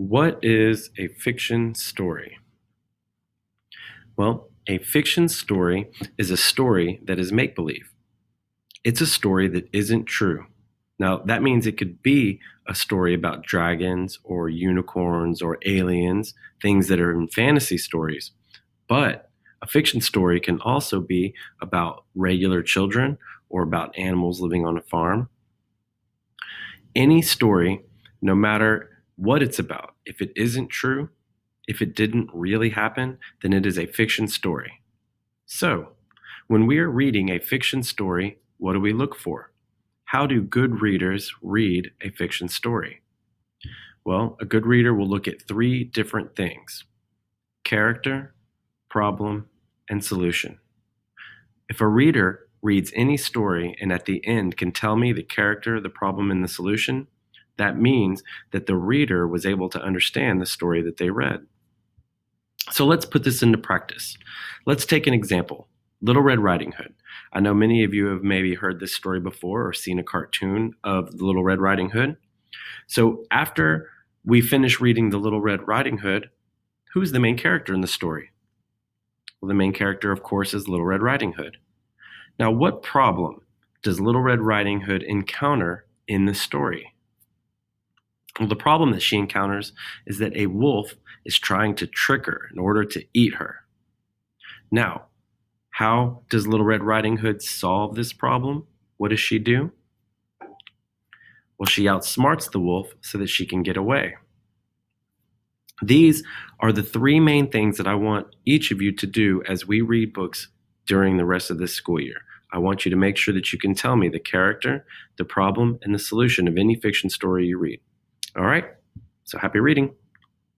What is a fiction story? Well, a fiction story is a story that is make believe. It's a story that isn't true. Now, that means it could be a story about dragons or unicorns or aliens, things that are in fantasy stories. But a fiction story can also be about regular children or about animals living on a farm. Any story, no matter what it's about, if it isn't true, if it didn't really happen, then it is a fiction story. So, when we are reading a fiction story, what do we look for? How do good readers read a fiction story? Well, a good reader will look at three different things: character, problem, and solution. If a reader reads any story and at the end can tell me the character, the problem, and the solution, that means that the reader was able to understand the story that they read. So let's put this into practice. Let's take an example. Little Red Riding Hood. I know many of you have maybe heard this story before or seen a cartoon of the Little Red Riding Hood. So after we finish reading the Little Red Riding Hood, who's the main character in the story? Well, the main character, of course, is Little Red Riding Hood. Now, what problem does Little Red Riding Hood encounter in the story? Well, the problem that she encounters is that a wolf is trying to trick her in order to eat her. Now, how does Little Red Riding Hood solve this problem? What does she do? Well, she outsmarts the wolf so that she can get away. These are the three main things that I want each of you to do as we read books during the rest of this school year. I want you to make sure that you can tell me the character, the problem, and the solution of any fiction story you read. All right? So happy reading.